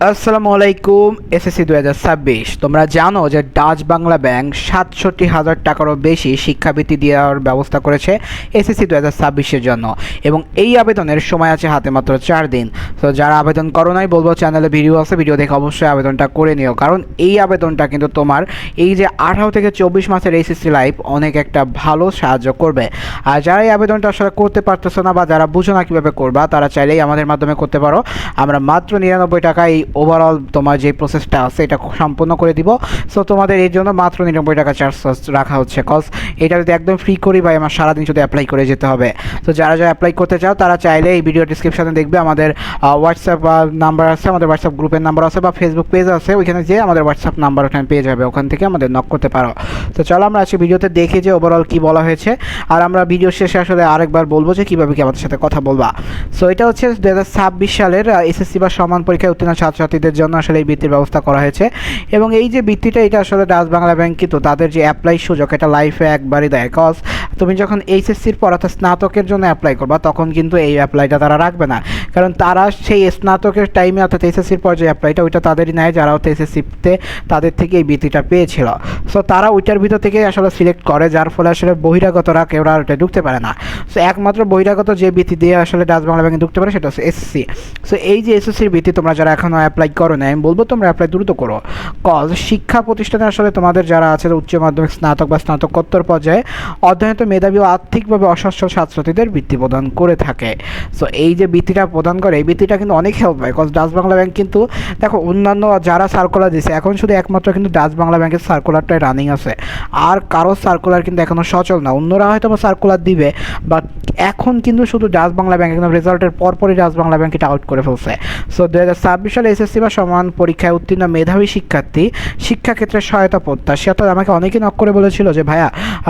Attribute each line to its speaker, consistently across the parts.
Speaker 1: আসসালামু আলাইকুম। এসএসসি 2026 তোমরা জানো যে ডাচ বাংলা ব্যাংক ৬৭,০০০ টাকারও বেশি শিক্ষাবৃত্তি দেওয়ার ব্যবস্থা করেছে এসএসসি 2026-এর জন্য, এবং এই আবেদনের সময় আছে হাতে মাত্র 4 দিন। তো যারা আবেদন করো নাই বলবো চ্যানেলে ভিডিও আছে, ভিডিও দেখে অবশ্যই আবেদনটা করে নিও, কারণ এই আবেদনটা কিন্তু তোমার এই যে 18 থেকে 24 মাসের এসএসসি লাইফ অনেক একটা ভালো সাহায্য করবে। আর যারা এই আবেদনটা আসলে করতে পারতেছো না বা যারা বুঝো না কীভাবে করবা, তারা চাইলেই আমাদের মাধ্যমে করতে পারো। আমরা মাত্র 99 টাকা এই ওভারঅল তোমার যে প্রসেসটা আছে এটা সম্পূর্ণ করে দিব। সো তোমাদের এর জন্য মাত্র 99 টাকা চার্জ রাখা হচ্ছে, কজ এটা যদি একদম ফ্রি করি ভাই আমার সারাদিন শুধু অ্যাপ্লাই করে যেতে হবে। তো যারা যারা অ্যাপ্লাই করতে চাও তারা চাইলে এই ভিডিও ডিসক্রিপশানে দেখবে আমাদের হোয়াটসঅ্যাপ নাম্বার আছে, আমাদের হোয়াটসঅ্যাপ গ্রুপের নাম্বার আছে বা ফেসবুক পেজ আছে, ওইখানে যেয়ে আমাদের হোয়াটসঅ্যাপ নাম্বার ওখানে পেয়ে যাবে, ওখান থেকে আমাদের নক করতে পারো। তো চলো আমরা আজকে ভিডিওতে দেখি যে ওভারঅল কী বলা হয়েছে, আর আমরা ভিডিও শেষে আসলে আরেকবার বলবো যে কীভাবে কি আমাদের সাথে কথা বলবা। সো এটা হচ্ছে 2026 সালের এসএসসি বা সমান পরীক্ষায় উত্তীর্ণ ছাত্রছাত্রীদের জন্য আসলে এই বৃত্তির ব্যবস্থা করা হয়েছে। এবং এই যে বৃত্তিটা এটা আসলে ডাচ বাংলা ব্যাংক কিন্তু তাদের যে অ্যাপ্লাই সুযোগ এটা লাইফে একবারই দেয়, কজ তুমি যখন এইচএসসির পর অর্থাৎ স্নাতকের জন্য অ্যাপ্লাই করবা তখন কিন্তু এই অ্যাপ্লাইটা তারা রাখবে না, কারণ তারা সেই স্নাতকের টাইমে অর্থাৎ এইচএসসির পর যে অ্যাপ্লাইটা ওইটা তাদেরই নেয় যারা হচ্ছে এইচএসসিতে তাদের থেকে এই বৃত্তিটা পেয়েছিল। সো তারা ওইটার ভিতর থেকে আসলে সিলেক্ট করে, যার ফলে আসলে বহিরাগতরা কেউ আর ওটা ঢুকতে পারে না। সো একমাত্র বহিরাগত যে বৃত্তি দিয়ে আসলে ডাচ বাংলা ব্যাংকে ঢুকতে পারে সেটা হচ্ছে এসএসসি। সো এই যে এসএসসির বৃত্তি তোমরা যারা এখনও অ্যাপ্লাই করো না, আমি বলবো তোমরা অ্যাপ্লাই দ্রুত করো, কজ শিক্ষা প্রতিষ্ঠানে আসলে তোমাদের যারা আছে উচ্চ মাধ্যমিক স্নাতক বা স্নাতকোত্তর পর্যায়ে অধ্যয়নত মেধাবী ও আর্থিকভাবে অসচ্ছল ছাত্রছাত্রীদের বৃত্তি প্রদান করে থাকে। সো এই যে বৃত্তিটা প্রদান করে এই বৃত্তিটা কিন্তু অনেক হেল্প হয়, কজ ডাচ বাংলা ব্যাংক কিন্তু দেখো অন্যান্য যারা সার্কুলার দিচ্ছে এখন শুধু একমাত্র কিন্তু ডাচ বাংলা ব্যাংকের সার্কুলারটাই রানিং আছে, আর কারো সার্কুলার কিন্তু এখনও সচল না। অন্যরা হয়তো সার্কুলার দিবে, বাট এখন কিন্তু শুধু ডাচ বাংলা ব্যাংক একদম রেজাল্টের পরপরই ডাচ বাংলা ব্যাংক এটা আউট করে ফেলছে। সো 2026 সালে এসএসসি বা সমান পরীক্ষায় উত্তীর্ণ মেধাবী শিক্ষার্থী শিক্ষাক্ষেত্রে সহায়তা প্রত্যাশী, অর্থাৎ আমাকে অনেকেই নক করে বলেছিল যে ভাইয়া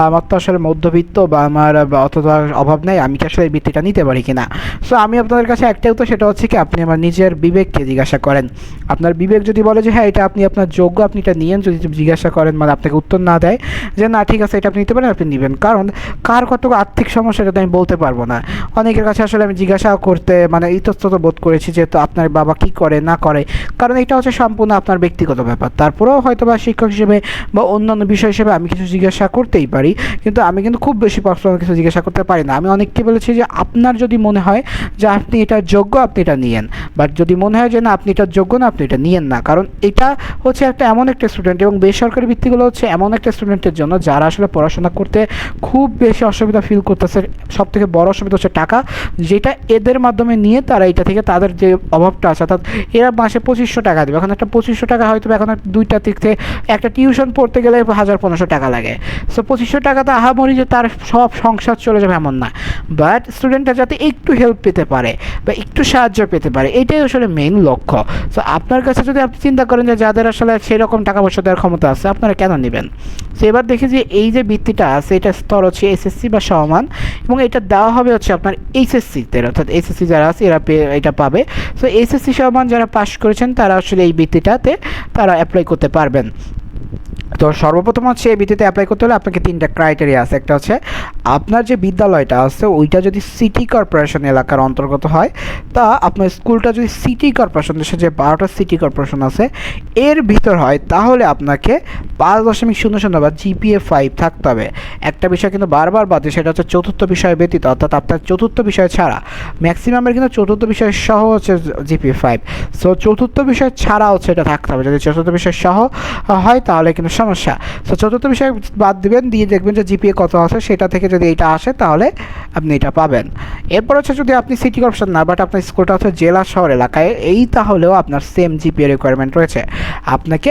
Speaker 1: আমার তো আসলে মধ্যবিত্ত বা আমার অতটা অভাব নেই, আমি কি আসলে এই বৃত্তিটা নিতে পারি কিনা। সো আমি আপনাদের কাছে একটাই উত্তর, সেটা হচ্ছে কি আপনি আমার নিজের বিবেককে জিজ্ঞাসা করেন। আপনার বিবেক যদি বলে যে হ্যাঁ এটা আপনি আপনার যোগ্য, আপনি এটা নিয়েন, যদি জিজ্ঞাসা করেন মানে আপনাকে উত্তর না দেয় যে না ঠিক আছে এটা আপনি নিতে পারেন, আপনি নেবেন, কারণ কার কত আর্থিক সমস্যা এটা তো আমি বলতে পারবো না। অনেকের কাছে আসলে আমি জিজ্ঞাসা করতে মানে ইতস্তত বোধ করেছি যে তো আপনার বাবা কি করে না করে, কারণ এটা হচ্ছে সম্পূর্ণ আপনার ব্যক্তিগত ব্যাপার। তারপরেও হয়তো বা শিক্ষক হিসেবে বা অন্যান্য বিষয় হিসেবে আমি কিছু জিজ্ঞাসা করতেই পারি, কিন্তু আমি কিন্তু খুব বেশি পার্সোনাল কিছু জিজ্ঞাসা করতে পারি না। আমি অনেককে বলেছি যে আপনার যদি মনে হয় যে আপনি এটা যোগ্য আপনি এটা নিয়েন, বাট যদি মনে হয় যে না আপনি এটা যোগ্য না আপনি এটা নিয়েন না, কারণ এটা হচ্ছে একটা এমন একটা স্টুডেন্ট এবং বেসরকারি বৃত্তিগুলো হচ্ছে এমন একটা স্টুডেন্টের জন্য যারা আসলে পড়াশোনা করতে খুব বেশি অসুবিধা ফিল করতেছে। সবথেকে বড় অসুবিধা হচ্ছে টাকা, যেটা এদের মাধ্যমে নিয়ে তারা এটা থেকে তাদের যে অভাবটা আছে, অর্থাৎ এরা মাসে 2500 টাকা দেবে। এখন একটা 2500 টাকা হয়তো এখন দুইটা দিক থেকে একটা টিউশন পড়তে গেলে 1000-1500 টাকা লাগে। সো 2500 টাকা তো আহামরি যে তার সব সংসার চলে যাবে এমন না, বাট স্টুডেন্টরা যাতে একটু হেল্প পেতে পারে বা একটু সাহায্য পেতে পারে এটাই আসলে মেইন লক্ষ্য। সো আপনার কাছে যদি আপনি চিন্তা করেন যে যাদের আসলে সেরকম টাকা পয়সা দেওয়ার ক্ষমতা আছে আপনারা কেন নেবেন। সো এবার দেখি যে এই যে বৃত্তিটা আছে এটা স্তর হচ্ছে এসএসসি বা সমান, এবং এটা দেওয়া হবে হচ্ছে আপনার এইচএসসিতে, অর্থাৎ এসএসসি যারা আছে এরা এটা পাবে। সো এসএসসি সমান যারা পাস করেছেন তারা আসলে এই বৃত্তিটাতে তারা অ্যাপ্লাই করতে পারবেন। তো সর্বপ্রথম হচ্ছে এই বৃত্তিতে অ্যাপ্লাই করতে হলে আপনাকে 3টা ক্রাইটেরিয়া আছে। একটা হচ্ছে আপনার যে বিদ্যালয়টা আছে ওইটা যদি সিটি কর্পোরেশন এলাকার অন্তর্গত হয়, তা আপনার স্কুলটা যদি সিটি কর্পোরেশন, দেশে যে 12টা সিটি কর্পোরেশন আছে এর ভিতর হয়, তাহলে আপনাকে 5.00 বা জিপিএ 5 থাকতে হবে। একটা বিষয় কিন্তু বারবার বাদে, সেটা হচ্ছে চতুর্থ বিষয় ব্যতীত, অর্থাৎ আপনার চতুর্থ বিষয় ছাড়া। ম্যাক্সিমামের কিন্তু চতুর্থ বিষয় সহ হচ্ছে জিপিএ 5। সো চতুর্থ বিষয় ছাড়া হচ্ছে এটা থাকতে হবে। যদি চতুর্থ বিষয় সহ হয় তাহলে কিন্তু সমস্যা। সো চতুর্থ বিষয় বাদ দিবেন, দিয়ে দেখবেন যে জিপিএ কত আছে, সেটা থেকে যদি এটা আসে তাহলে আপনি এটা পাবেন। এরপর হচ্ছে যদি আপনি সিটি কর্পোরেশন না, বাট আপনার স্কুলটা হচ্ছে জেলা শহর এলাকায়, এই তাহলেও আপনার সেম জিপিএ রিকোয়ারমেন্ট রয়েছে, আপনাকে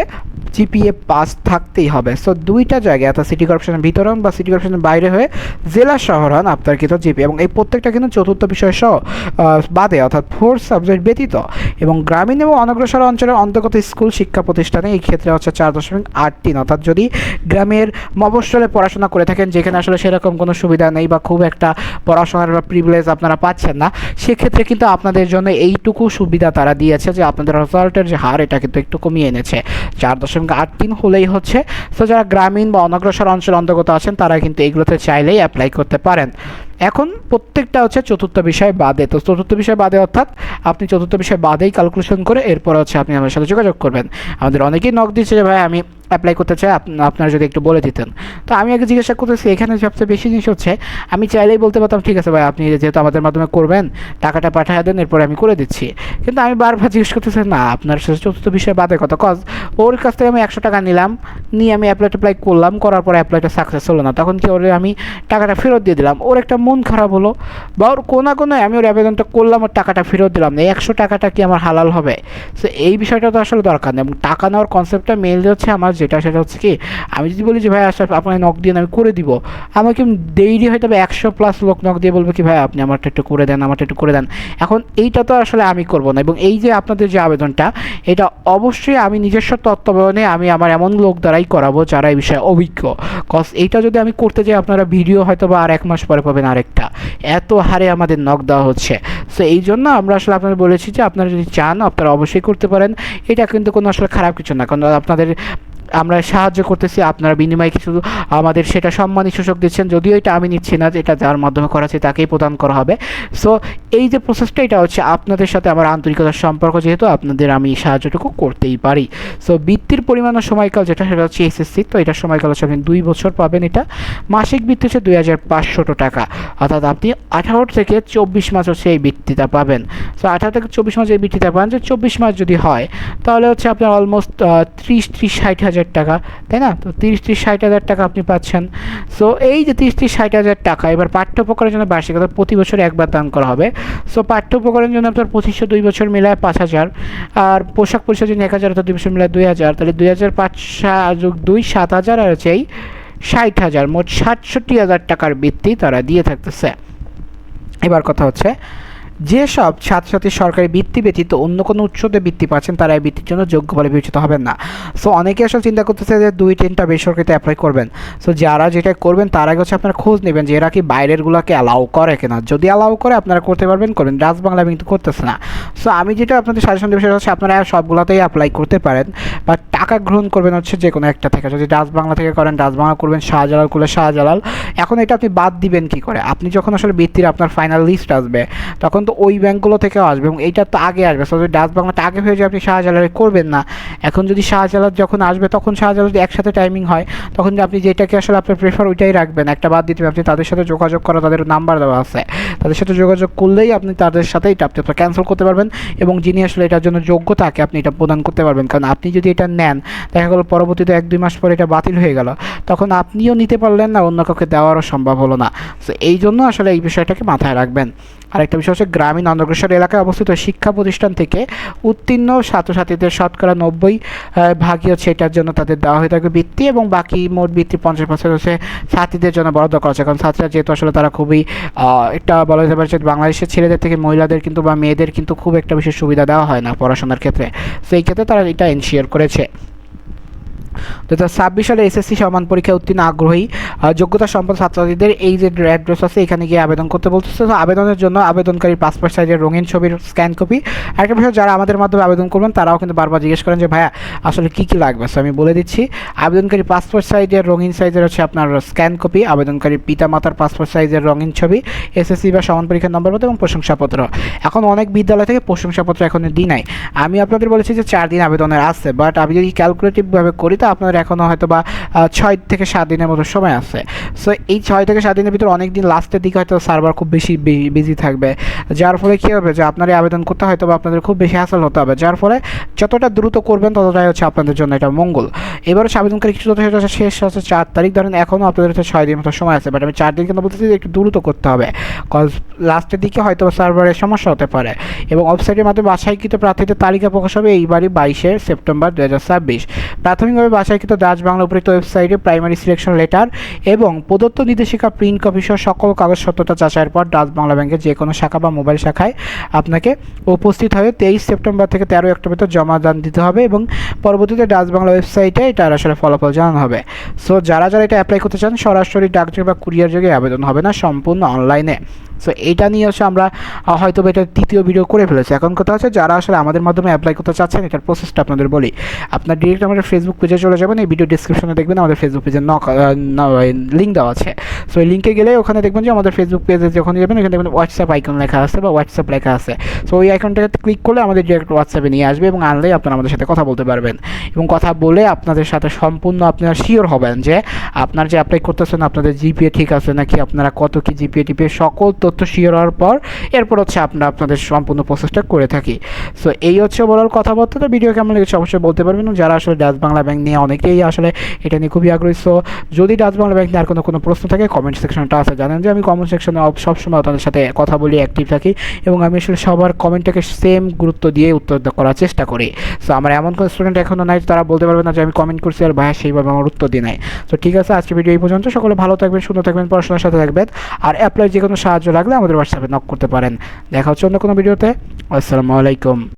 Speaker 1: জিপিএ 5 থাকতেই হবে। সো দুইটা জায়গায় অর্থাৎ সিটি কর্পোরেশনের ভিতরে হন বা সিটি কর্পোরেশনের বাইরে হয়ে জেলা শহর হন, আপনার কিন্তু জিপিএ, এবং এই প্রত্যেকটা কিন্তু চতুর্থ বিষয় সহ বাদে অর্থাৎ 4 সাবজেক্ট ব্যতীত, এবং গ্রামীণ এবং অনগ্রসর অঞ্চলের অন্তর্গত স্কুল শিক্ষা প্রতিষ্ঠানে এই ক্ষেত্রে হচ্ছে 4.8 3, অর্থাৎ যদি গ্রামের মফস্বলে পড়াশোনা করে থাকেন যেখানে আসলে সেরকম কোনো সুবিধা নেই বা খুব একটা পড়াশোনার বা প্রিভিলেজ আপনারা পাচ্ছেন না, সেক্ষেত্রে কিন্তু আপনাদের জন্য এইটুকু সুবিধা তারা দিয়েছে যে আপনাদের রেজাল্টের যে হার এটা কিন্তু একটু কমিয়ে এনেছে, 4.83 হলেই হচ্ছে। তো যারা গ্রামীণ বা অনগ্রসর অঞ্চল অন্তর্গত আছেন তারা কিন্তু এগুলোতে চাইলেই অ্যাপ্লাই করতে পারেন। এখন প্রত্যেকটা হচ্ছে চতুর্থ বিষয় বাদে, তো চতুর্থ বিষয় বাদে অর্থাৎ আপনি চতুর্থ বিষয় বাদেই ক্যালকুলেশন করে এরপর হচ্ছে আপনি আমার সাথে যোগাযোগ করবেন। আমাদের অনেকেই নক দিচ্ছে যে ভাই আমি অ্যাপ্লাই করতে চাই, আপনারা যদি একটু বলে দিতেন। তো আমি আগে জিজ্ঞাসা করতেছি, এখানে সবচেয়ে বেশি জিনিস হচ্ছে আমি চাইলেই বলতে পারতাম ঠিক আছে ভাই আপনি যেহেতু আমাদের মাধ্যমে করবেন টাকাটা পাঠিয়ে দেন এরপরে আমি করে দিচ্ছি, কিন্তু আমি বারবার জিজ্ঞেস করতেছি না আপনার সাথে চতুর্থ বিষয় বাদে কত, কজ ওর কাছ থেকে আমি 100 টাকা নিলাম, নিয়ে আমি অ্যাপ্লাই করলাম, করার পরে অ্যাপ্লাইটা সাকসেস হলো না, তখন কি ওর আমি টাকাটা ফেরত দিয়ে দিলাম, ওর একটা মন খারাপ হলো, বা ওর কোনো আমি ওর আবেদনটা করলাম ওর টাকাটা ফেরত দিলাম না, 100 টাকাটা কি আমার হালাল হবে? সো এই বিষয়টা তো আসলে দরকার নেই। এবং টাকা নেওয়ার কনসেপ্টটা মেইনলি হচ্ছে আমার যেটা সেটা হচ্ছে কি, আমি যদি বলি যে ভাই আসলে আপনাকে নক দিয়ে আমি করে দিব, আমাকে ডেইলি হয়তো 100+ লোক নক দিয়ে বলবো কি ভাই আপনি আমারটা একটু করে দেন, আমারটা একটু করে দেন। এখন এইটা তো আসলে আমি করব না, এবং এই যে আপনাদের যে আবেদনটা এটা অবশ্যই আমি নিজস্ব তত্ত্বাবধানে আমি আমার এমন লোক দ্বারাই করাবো যারা এই বিষয়ে অভিজ্ঞ, কজ এইটা যদি আমি করতে যাই আপনারা ভিডিও হয়তো বা আর 1 মাস পরে পাবেন আরেকটা, এত হারে আমাদের নক দেওয়া হচ্ছে। সো এই জন্য আমরা আসলে আপনাদের বলেছি যে আপনারা যদি চান আপনারা অবশ্যই করতে পারেন, এটা কিন্তু কোনো আসলে খারাপ কিছু না, কারণ আপনাদের আমরা সাহায্য করতেছি, আপনারা বিনিময়ে কিছু আমাদের সেটা সম্মানী সুযোগ দিচ্ছেন, যদিও এটা আমি নিচ্ছি না, এটা যার মাধ্যমে করাচ্ছি তাকেই প্রদান করা হবে। সো এই যে প্রসেসটা এটা হচ্ছে আপনাদের সাথে আমার আন্তরিকতার সম্পর্ক, যেহেতু আপনাদের আমি সাহায্যটুকু করতেই পারি। সো বৃত্তির পরিমাণ ও সময়কাল যেটা সেটা হচ্ছে এসএসসি, তো এটার সময়কাল হচ্ছে আপনি 2 বছর পাবেন, এটা মাসিক বৃত্তি হচ্ছে 2500 টাকা, অর্থাৎ আপনি 18 থেকে 24 মাস হচ্ছে এই বৃত্তিটা পাবেন। সো 18 থেকে 24 মাস এই বৃত্তিটা পাবেন, যে 24 মাস যদি হয় তাহলে হচ্ছে আপনার অলমোস্ট 30-60 হাজার টাকা, তাই না? তো 30-60 হাজার টাকা আপনি পাচ্ছেন। সো এই যে 30-60 হাজার টাকা এবার পাঠ্য উপকরণের জন্য বার্ষিক অর্থাৎ প্রতি বছর একবার দান করা হবে। সো পাঠ্য উপকরণের জন্য আপনার 2500 2 বছর মিলায় 5000, আর পোশাক পরিচ্ছদের জন্য 1000 অর্থাৎ 2 বছর মিলায় 2000, তাহলে 2005 যোগ 2 7000, আর হচ্ছে এই 60,000, মোট 67,000 টাকার বৃত্তি তারা দিয়ে থাকতেছে। এবার কথা হচ্ছে যেসব ছাত্রছাত্রী সরকারি বৃত্তি ব্যতীত অন্য কোনো উৎসতে বৃত্তি পাচ্ছেন তারা এই বৃত্তির জন্য যোগ্য বলে বিবেচিত হবেন না। সো অনেকে আসলে চিন্তা করতেছে যে 2-3টা বেসরকারিতে অ্যাপ্লাই করবেন। সো যারা যেটা করবেন তার আগে হচ্ছে আপনারা খোঁজ নেবেন যে এরা কি বাইরেরগুলোকে অ্যালাউ করে কিনা, যদি অ্যালাউ করে আপনারা করতে পারবেন করবেন, রাজবাংলা কিন্তু করতেছে না। সো আমি যেটা আপনাদের সাজেশন দেবো সেটা হচ্ছে আপনারা সবগুলোতেই অ্যাপ্লাই করতে পারেন, বা টাকা গ্রহণ করবেন হচ্ছে যে কোনো একটা থেকে, যদি রাজবাংলা থেকে করেন রাজবাংলা করবেন, শাহজালাল করলে শাহজালাল। এখন এটা আপনি বাদ দিবেন কি করে, আপনি যখন আসলে বৃত্তির আপনার ফাইনাল লিস্ট আসবে তখন তো ওই ব্যাঙ্কগুলো থেকেও আসবে, এবং এইটা তো আগে আসবে। সো যদি রাজবাংলাটা আগে হয়ে যায় আপনি শাহজালালে করবেন না। এখন যদি শাহজালাল যখন আসবে তখন শাহজালাল যদি একসাথে টাইমিং হয় তখন আপনি যেটাকে আসলে আপনার প্রেফার ওইটাই রাখবেন, একটা বাদ দিতে আপনি তাদের সাথে যোগাযোগ করা, তাদের নাম্বার দেওয়া আছে, তাদের সাথে যোগাযোগ করলেই আপনি তাদের সাথে এটা আপনি ক্যান্সেল করতে পারবেন, এবং যিনি আসলে এটার জন্য যোগ্য তাকে আপনি এটা প্রদান করতে পারবেন। কারণ আপনি যদি এটা নেন দেখা গেলো পরবর্তীতে 1-2 মাস পরে এটা বাতিল হয়ে গেল, তখন আপনিও নিতে পারলেন না, অন্য কাউকে দেওয়ারও সম্ভব হলো না। সো এই জন্য আসলে এই বিষয়টাকে মাথায় রাখবেন। আরেকটা বিষয় হচ্ছে গ্রামীণ অনগ্রসর এলাকায় অবস্থিত শিক্ষা প্রতিষ্ঠান থেকে উত্তীর্ণ ছাত্রছাত্রীদের শতকরা 90 ভাগই হচ্ছে এটার জন্য তাদের দেওয়া হয়ে থাকে বৃত্তি, এবং বাকি মোট বৃত্তি 50% হচ্ছে ছাত্রীদের জন্য বরাদ্দ করা হচ্ছে। কারণ ছাত্রীরা যেহেতু আসলে তারা খুবই একটা বলা যেতে পারে যে বাংলাদেশের ছেলেদের থেকে মহিলাদের কিন্তু বা মেয়েদের কিন্তু খুব একটা বেশি সুবিধা দেওয়া হয় না পড়াশোনার ক্ষেত্রে, সেই ক্ষেত্রে তারা এটা এনশিওর করেছে। 2026 সালে এসএসসি সমান পরীক্ষায় উত্তীর্ণ আগ্রহী যোগ্যতা সম্পন্ন ছাত্রছাত্রীদের এই যে অ্যাড্রেস আছে এখানে গিয়ে আবেদন করতে বলতেছে। তো আবেদনের জন্য আবেদনকারীর পাসপোর্ট সাইজের রঙিন ছবির স্ক্যান কপি। আরেকটা বিষয়, যারা আমাদের মাধ্যমে আবেদন করবেন তারাও কিন্তু বারবার জিজ্ঞেস করেন যে ভাইয়া আসলে কী কী লাগবে। সো আমি বলে দিচ্ছি, আবেদনকারী পাসপোর্ট সাইজের রঙিন সাইজের হচ্ছে আপনার স্ক্যান কপি, আবেদনকারীর পিতামাতার পাসপোর্ট সাইজের রঙিন ছবি, এসএসসি বা সমান পরীক্ষার নম্বরপত্র এবং প্রশংসাপত্র। এখন অনেক বিদ্যালয় থেকে প্রশংসাপত্র এখন দিই নাই, আমি আপনাদের বলেছি যে 4 দিন আবেদনের আসছে, বাট আমি যদি ক্যালকুলেটিভভাবে করি তো আপনাদের এখনও হয়তো বা 6 থেকে 7 দিনের মতো সময় আছে। সো এই 6 থেকে 7 দিনের ভিতরে অনেক দিন লাস্টের দিকে হয়তো সার্ভার খুব বেশি বিজি থাকবে, যার ফলে কী হবে যে আপনার আবেদন করতে হয়তো বা আপনাদের খুব বেশি হাসল হতে হবে, যার ফলে যতটা দ্রুত করবেন ততটাই হচ্ছে আপনাদের জন্য এটা মঙ্গল। এবার হচ্ছে আবেদনকারী কিছু তথ্য সেটা শেষ হচ্ছে 4 তারিখ, ধরেন এখনও আপনাদের হচ্ছে 6 দিন মতো সময় আছে, বাট আমি 4 দিন কেন বলতেছি যে একটু দ্রুত করতে হবে, কজ লাস্টের দিকে হয়তো সার্ভারের সমস্যা হতে পারে। এবং ওয়েবসাইটের মাধ্যমে বাছাইকৃত প্রার্থীদের তালিকা প্রকাশ হবে এইবারই 22শে সেপ্টেম্বর 2026। প্রাথমিকভাবে বাছাইকৃত ডাচ বাংলা উপরিক্ত ওয়েবসাইটে প্রাইমারি সিলেকশন লেটার এবং প্রদত্ত নির্দেশিকা প্রিন্ট কপি সহ সকল কাগজ সত্যতা যাচাইয়ের পর ডাচ বাংলা ব্যাংকের যে কোনো শাখা বা মোবাইল শাখায় আপনাকে উপস্থিত হয়ে 23 সেপ্টেম্বর থেকে 13 অক্টোবর ভিতর জমা দান দিতে হবে এবং পরবর্তীতে ডাচ বাংলা ওয়েবসাইটে এটার আসলে ফলাফল জানানো হবে। সো যারা এটা অ্যাপ্লাই করতে চান সরাসরি ডাকযোগে বা কুরিয়ার যোগে আবেদন হবে না, সম্পূর্ণ অনলাইনে। সো এইটা নিয়ে হচ্ছে আমরা হয়তো এটা তৃতীয় ভিডিও করে ফেলেছি। এখন কথা হচ্ছে যারা আসলে আমাদের মাধ্যমে অ্যাপ্লাই করতে চাচ্ছেন এটার প্রসেসটা আপনাদের বলি। আপনার ডিরেক্ট আমাদের ফেসবুক পেজে চলে যাবেন, এই ভিডিও ডিসক্রিপশনে দেখবেন আমাদের ফেসবুক পেজের লিঙ্ক দেওয়া আছে। সো এই লিঙ্কে গেলে ওখানে দেখবেন যে আমাদের ফেসবুক পেজে যখন যাবেন ওখানে দেখবেন হোয়াটসঅ্যাপ আইকন লেখা আছে বা হোয়াটসঅ্যাপ লেখা আছে। সো ওই আইকনটাকে ক্লিক করলে আমাদের ডিরেক্ট হোয়াটসঅ্যাপে নিয়ে আসবে এবং আনলেই আপনারা আমাদের সাথে কথা বলতে পারবেন এবং কথা বলে আপনাদের সাথে সম্পূর্ণ আপনারা শিওর হবেন যে আপনার যে অ্যাপ্লাই করতেছেন আপনাদের জিপিএ ঠিক আছে নাকি, আপনারা কত কি জিপিএ টিপে সকল তথ্য শিওর হওয়ার পর এরপর হচ্ছে আমরা আপনাদের সম্পূর্ণ প্রসেসটা করে থাকি। সো এই হচ্ছে ওভারঅল কথাবার্তা। তো ভিডিও কেমন লেগেছে অবশ্যই বলতে পারবেন। যারা আসলে ডাচ বাংলা ব্যাংক নিয়ে অনেকেই আসলে এটা নিয়ে খুবই আগ্রহী। সো যদি ডাচ বাংলা ব্যাংক নিয়ে আর কোনো প্রশ্ন থাকে কমেন্ট সেকশনটা আছে, জানেন যে আমি কমেন্ট সেকশনে সবসময় আপনাদের সাথে কথা বলি, অ্যাক্টিভ থাকি এবং আমি আসলে সবার কমেন্টটাকে সেম গুরুত্ব দিয়ে উত্তর করার চেষ্টা করি। সো আমার এমন কোনো স্টুডেন্ট এখনও নাই তারা বলতে পারবে না যে আমি কমেন্ট করছি আর ভাইয়া সেইভাবে আমার উত্তর দিই নাই। তো ঠিক আছে, আজকে ভিডিও এই পর্যন্ত। সকলে ভালো থাকবেন, সুন্দর থাকবেন, পড়াশোনার সাথে থাকবেন আর অ্যাপ্লাই যে কোনো সাহায্য লাগলে আমাদের হোয়াটসঅ্যাপে নক করতে পারেন। দেখা হচ্ছে অন্য কোনো ভিডিওতে। আসসালামু আলাইকুম।